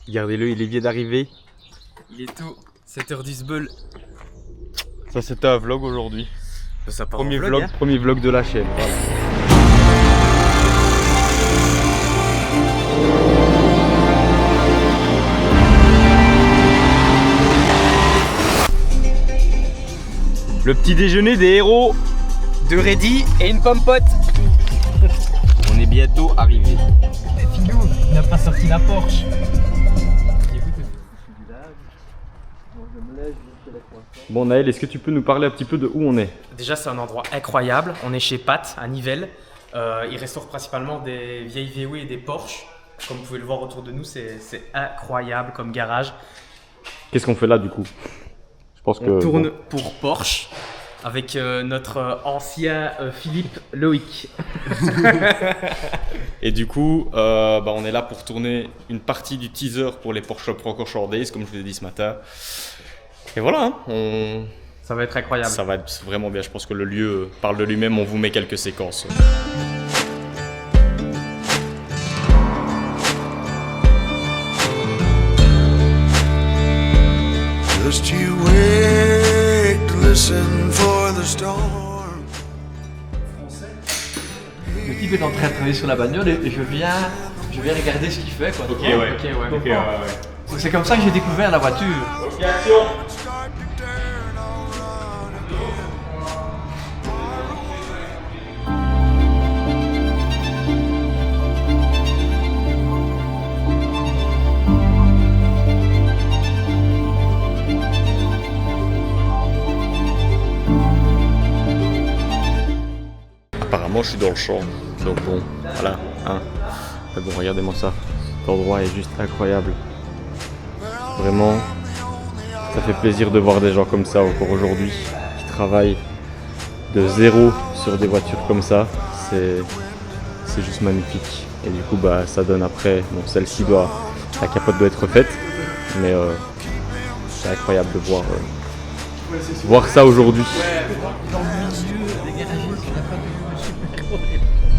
Regardez-le, il vient d'arriver. Il est tôt, 7h10 bull. Ça c'était un vlog aujourd'hui. Ça part Premier en vlog, hein. premier vlog de la chaîne. Voilà. Le petit déjeuner des héros. 2 ready et une pomme pote. On est bientôt arrivé. Filou, il n'a pas sorti la Porsche. Bon Naël, est-ce que tu peux nous parler un petit peu de où on est? Déjà, c'est un endroit incroyable. On est chez Pat à Nivelles. Il restaure principalement des vieilles VW et des Porsche. Comme vous pouvez le voir autour de nous, c'est incroyable comme garage. Qu'est-ce qu'on fait là du coup? Je pense On tourne pour Porsche avec notre ancien Philippe Loïc. Et du coup, on est là pour tourner une partie du teaser pour les Porsche Shop Francorchamps Days, comme je vous l'ai dit ce matin. Et voilà, Ça va être incroyable. ça va être vraiment bien. Je pense que le lieu parle de lui-même. On vous met quelques séquences. Just you wait to listen for the storm. Le type est en train de travailler sur la bagnole et je viens regarder ce qu'il fait quoi. Ok, ouais. C'est comme ça que j'ai découvert la voiture. Start to turn all running. Apparemment, je suis dans le champ. Donc bon, voilà. Hein. Mais bon, regardez-moi ça. Cet endroit est juste incroyable. Vraiment, ça fait plaisir de voir des gens comme ça encore aujourd'hui, qui travaillent de zéro sur des voitures comme ça. C'est juste magnifique. Et du coup, ça donne après. Bon, celle-ci la capote doit être refaite, mais c'est incroyable de voir ça aujourd'hui.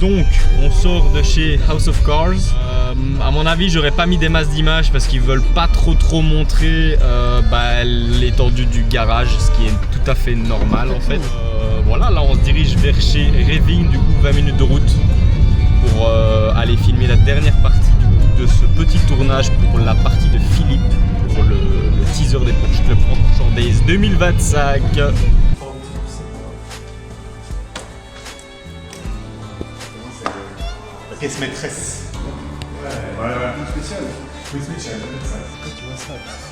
Donc, on sort de chez House of Cars. À mon avis, j'aurais pas mis des masses d'images parce qu'ils veulent pas trop montrer l'étendue du garage, ce qui est tout à fait normal en fait. Voilà, là on se dirige vers chez Reving, du coup 20 minutes de route pour aller filmer la dernière partie de ce petit tournage pour la partie de Philippe, pour le teaser des Porsche Club Francorchamps Days 2025. Caisse maîtresse.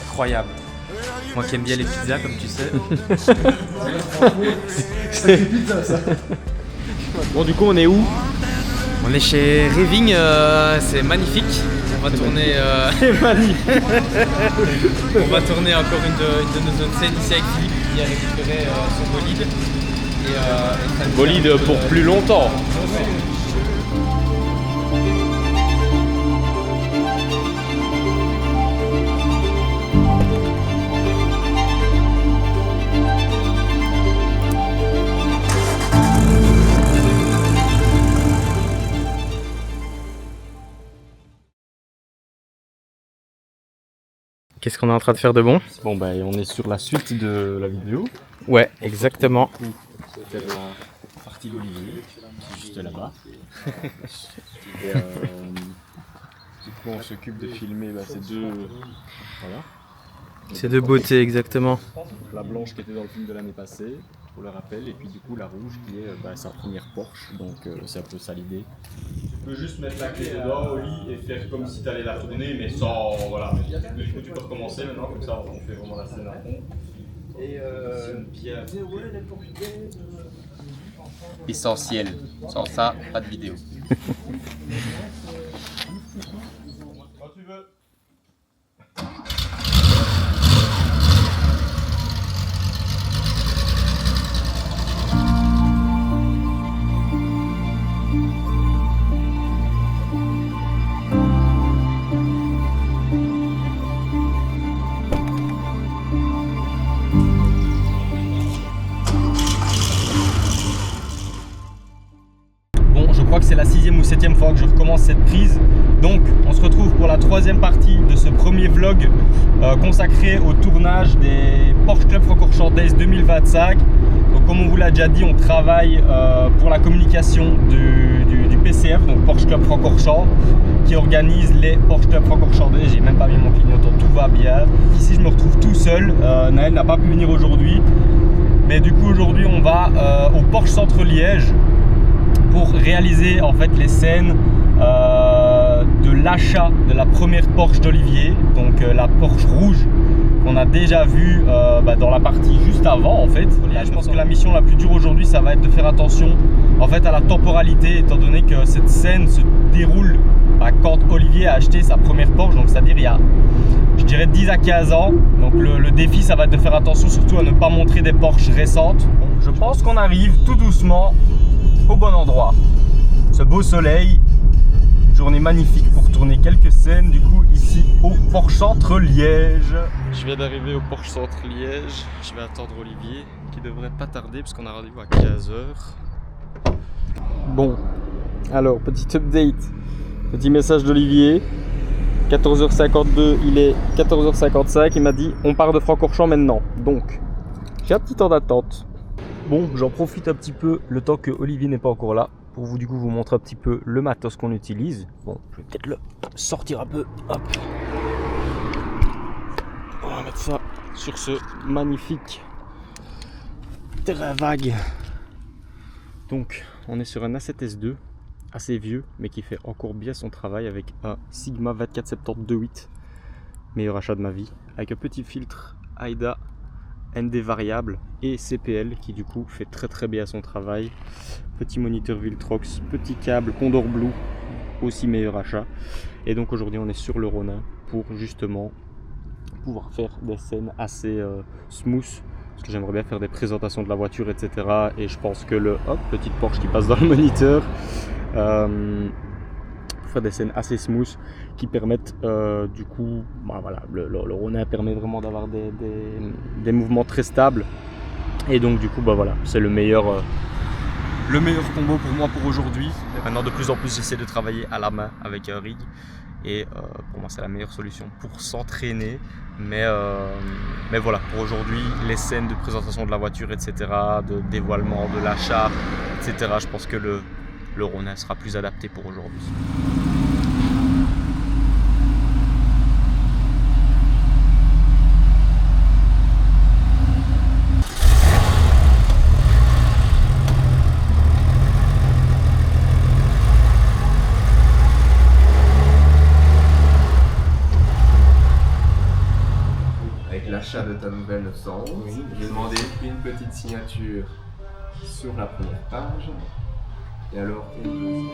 Incroyable. Moi qui aime bien les pizzas, comme tu sais. Bon, du coup, on est où? On est chez Reving, c'est magnifique. On va tourner. C'est magnifique. On va tourner encore une de nos autres scènes ici avec Philippe qui a récupéré son bolide. Bolide pour plus longtemps. Qu'est-ce qu'on est en train de faire de bon? Bon, on est sur la suite de la vidéo. Ouais, exactement. C'était la partie d'Olivier, qui est juste là-bas. Et du coup, on s'occupe de filmer ces deux. Voilà. C'est de beauté, exactement. La blanche qui était dans le film de l'année passée, pour le rappel, et puis du coup la rouge qui est sa première Porsche, donc c'est un peu ça l'idée. Tu peux juste mettre la clé dedans au lit et faire comme si tu allais la tourner, mais sans. Voilà. Mais du coup, tu peux recommencer maintenant, comme ça on fait vraiment la scène à fond. Et bien. Essentiel. Sans ça, pas de vidéo. Quand tu veux. Bon, je crois que c'est la 6e ou 7e fois que je recommence commence cette prise. Donc on se retrouve pour la troisième partie de ce premier vlog consacré au tournage des Porsche Club Francorchamps Days 2025. Donc comme on vous l'a déjà dit, on travaille pour la communication du PCF, donc Porsche Club Francorchamps, qui organise les Porsche Club Francorchamps Days. J'ai même pas mis mon clignotant, tout va bien. Ici je me retrouve tout seul, Naël n'a pas pu venir aujourd'hui. Mais du coup aujourd'hui on va au Porsche Centre Liège pour réaliser en fait les scènes de l'achat de la première Porsche d'Olivier, donc la Porsche rouge qu'on a déjà vue dans la partie juste avant en fait. Là, je pense que la mission la plus dure aujourd'hui, ça va être de faire attention en fait à la temporalité, étant donné que cette scène se déroule quand Olivier a acheté sa première Porsche, donc c'est-à-dire il y a, je dirais, 10 à 15 ans. Donc le défi, ça va être de faire attention surtout à ne pas montrer des Porsche récentes. Bon, je pense qu'on arrive tout doucement au bon endroit. Ce beau soleil, une journée magnifique pour tourner quelques scènes du coup ici au Porsche Centre Liège. Je viens d'arriver au Porsche Centre Liège, je vais attendre Olivier qui devrait pas tarder parce qu'on a rendez-vous à 15h. Bon, alors petit update, petit message d'Olivier, 14h52, il est 14h55, il m'a dit on part de Francorchamps maintenant, donc j'ai un petit temps d'attente. Bon, j'en profite un petit peu le temps que Olivier n'est pas encore là pour vous du coup vous montrer un petit peu le matos qu'on utilise. Bon, je vais peut-être le sortir un peu. Hop. On va mettre ça sur ce magnifique terrain vague. Donc, on est sur un A7S2 assez vieux mais qui fait encore bien son travail avec un Sigma 2470-28, meilleur achat de ma vie, avec un petit filtre AIDA ND variable et CPL qui du coup fait très bien son travail. Petit moniteur Viltrox, petit câble Condor Blue, aussi meilleur achat. Et donc aujourd'hui on est sur le Ronin pour justement pouvoir faire des scènes assez smooth, parce que j'aimerais bien faire des présentations de la voiture, etc. Et je pense que le petite Porsche qui passe dans le moniteur, faire des scènes assez smooth qui permettent du coup, voilà, le Ronin permet vraiment d'avoir des mouvements très stables, et donc du coup voilà, c'est le meilleur combo pour moi pour aujourd'hui. Maintenant de plus en plus j'essaie de travailler à la main avec un rig, et pour moi c'est la meilleure solution pour s'entraîner, mais voilà, pour aujourd'hui les scènes de présentation de la voiture, etc., de dévoilement de l'achat, etc., je pense que le Ronin sera plus adapté pour aujourd'hui. Avec l'achat de ta nouvelle 911, j'ai demandé une petite signature sur la première page. Et alors, une deuxième.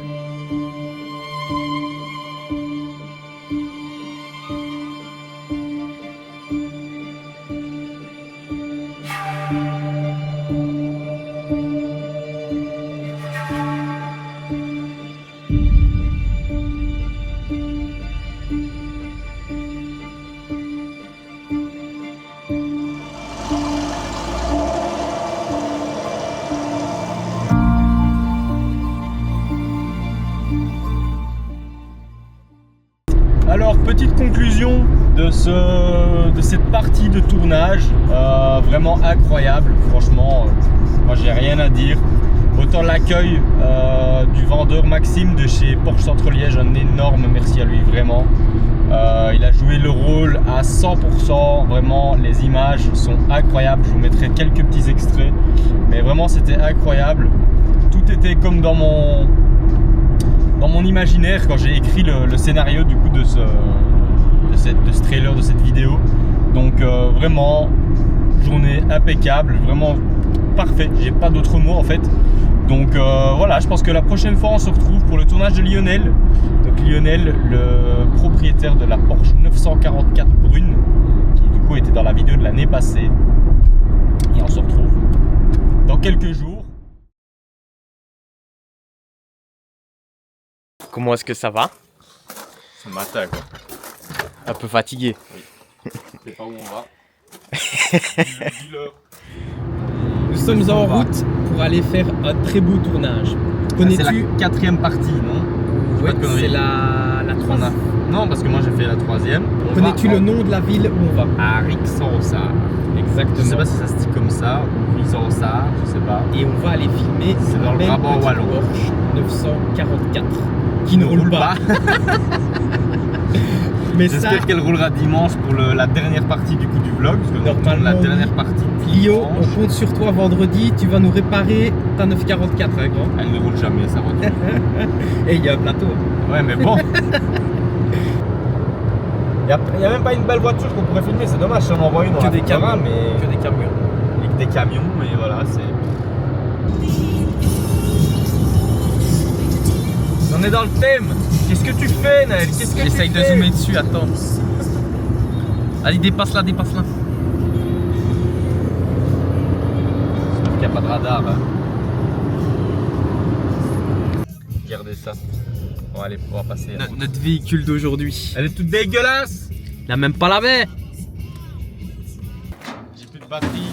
Alors, petite conclusion de cette partie de tournage, vraiment incroyable, franchement, moi j'ai rien à dire. Autant l'accueil du vendeur Maxime de chez Porsche Centre Liège, un énorme merci à lui, vraiment. Il a joué le rôle à 100%, vraiment les images sont incroyables, je vous mettrai quelques petits extraits, mais vraiment c'était incroyable. Tout était comme dans mon imaginaire quand j'ai écrit le scénario du coup de ce trailer, de cette vidéo. Donc vraiment journée impeccable, vraiment parfait, j'ai pas d'autres mots en fait. Donc voilà, je pense que la prochaine fois on se retrouve pour le tournage de Lionel. Donc Lionel, le propriétaire de la Porsche 944 brune, qui du coup était dans la vidéo de l'année passée. Et on se retrouve dans quelques jours. Comment est-ce que ça va? Ce matin, quoi. Un peu fatigué. Je sais pas où on va. Nous sommes en route pour aller faire un très beau tournage. Connais-tu quatrième partie, non? dis pas de conneries. c'est la troisième. Non, parce que moi j'ai fait la troisième. Connais-tu le nom de la ville où on va? À Rixenrosa. Exactement. Je sais pas si ça se dit comme ça ou Rixenrosa, je sais pas. Et on va aller filmer C'est dans le même Brabant petite wallon. Porsche 944 qui ne roule pas. Mais ça, J'espère qu'elle roulera dimanche pour la dernière partie du coup du vlog, parce que nous tournons la Normalement, dernière partie. Lio, on dimanche. compte sur toi vendredi, tu vas nous réparer ta 944, hein, grand. Elle ne roule jamais sa voiture. Et il y a un plateau. Ouais, mais bon. Il n'y a même pas une belle voiture qu'on pourrait filmer, c'est dommage si on envoie une. Que des camions, mais que des camions. et que des camions, mais voilà, c'est. On est dans le thème. Qu'est-ce que tu fais, Naël? Qu'est-ce que J'essaye tu de fais? zoomer dessus, attends. Allez, dépasse-la, dépasse-la. Il n'y a pas de radar. Hein. Regardez ça. Bon, allez, on va passer. Notre véhicule d'aujourd'hui. Elle est toute dégueulasse. Il a même pas lavé. J'ai plus de batterie.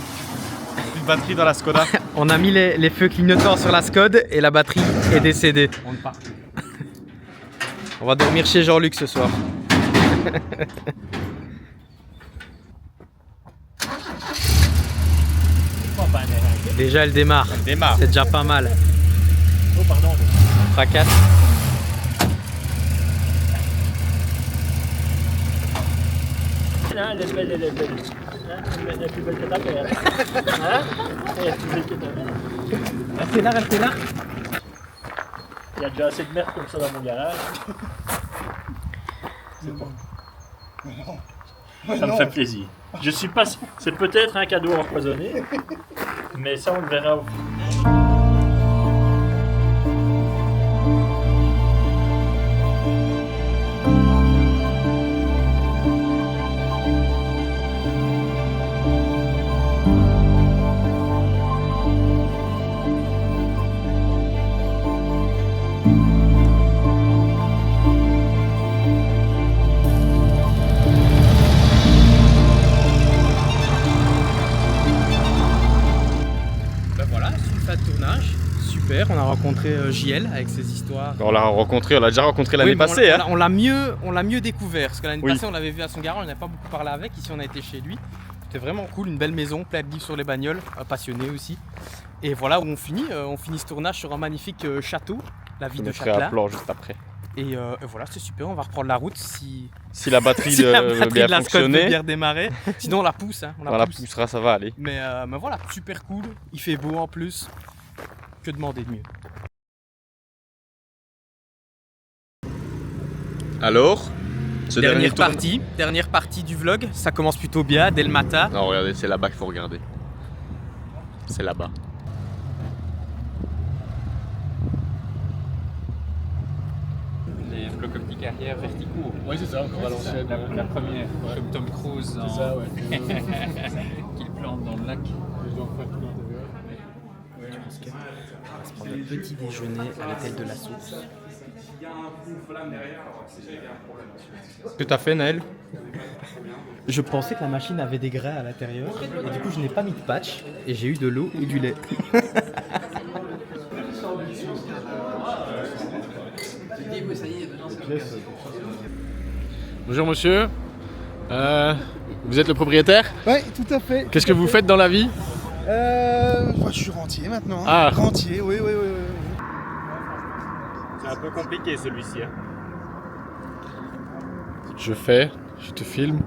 Plus de batterie dans la Skoda. On a mis les feux clignotants sur la Scod et la batterie est décédée. On ne part plus. On va dormir chez Jean-Luc ce soir. Déjà elle démarre. Démarre. C'est déjà pas mal. Oh pardon. Fracasse. Elle est belle, elle est belle. Hein, elle est plus belle que ta mère. Hein? Elle est plus belle que ta mère. Restez là, restez là. Il y a déjà assez de merde comme ça dans mon garage. Ça me fait plaisir. Je suis pas. C'est peut-être un cadeau empoisonné, mais ça on le verra au fil. Super, on a rencontré JL avec ses histoires. On l'a rencontré, on l'a déjà rencontré l'année Oui, mais passée. on l'a mieux découvert parce que l'année Oui. passée on l'avait vu à son garage, on n'a pas beaucoup parlé avec. Ici on a été chez lui. C'était vraiment cool, une belle maison, plein de livres sur les bagnoles, passionné aussi. Et voilà où on finit ce tournage sur un magnifique château, la Je ville de mettrai un Châtelain. plan juste après. Et voilà, c'est super, on va reprendre la route si, Si la batterie si la veut batterie bien de la Scott veut fonctionner, bien redémarrer. Sinon on la pousse, hein, on la poussera, ça va aller. Mais voilà, super cool, il fait beau en plus. Que demander de mieux? Alors, ce dernier tour... Dernière partie du vlog, ça commence plutôt bien dès le matin. Non, regardez, c'est là-bas qu'il faut regarder. C'est là-bas. Les blocs optiques arrière verticaux. Oui, c'est ça, encore à l'ancienne. La première, comme Tom Cruise C'est ça, ouais. qu'il plante dans le lac. On va se prendre notre petit déjeuner à l'hôtel de la Source. Que t'as fait, Naël? Je pensais que la machine avait des grains à l'intérieur et du coup je n'ai pas mis de patch et j'ai eu de l'eau et du lait. Bonjour monsieur. Vous êtes le propriétaire? Oui, tout à fait. Qu'est-ce que vous faites dans la vie? Enfin, je suis rentier maintenant. Hein. Ah. Rentier, oui. C'est un peu compliqué celui-ci. Hein. Je te filme.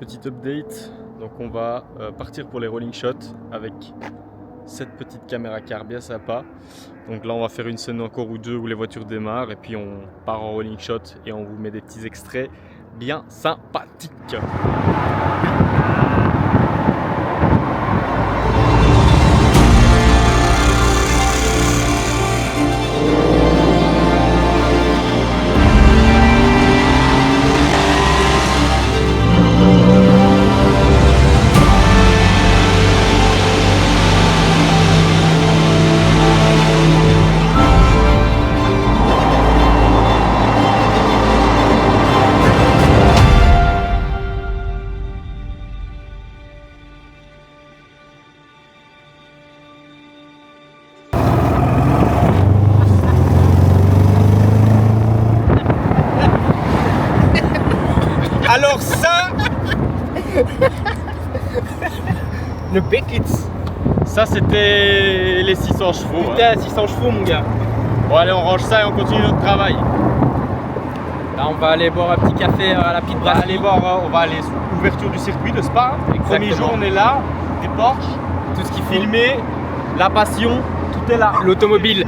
Petit update, donc on va partir pour les rolling shots avec cette petite caméra car bien sympa. Donc là on va faire une scène encore ou deux où les voitures démarrent et puis on part en rolling shot et on vous met des petits extraits bien sympathiques. Alors ça, le Beckett, Ça, c'était les 600 chevaux. t'es à 600 chevaux mon gars. Bon, allez, on range ça et on continue notre travail. Là on va aller boire un petit café à la petite On va brasserie. aller voir, on va aller sous l'ouverture du circuit de Spa. Premier Exactement. jour, on est là, des Porsche, Tout ce qu'il faut. filmer, la passion, tout est là. L'automobile.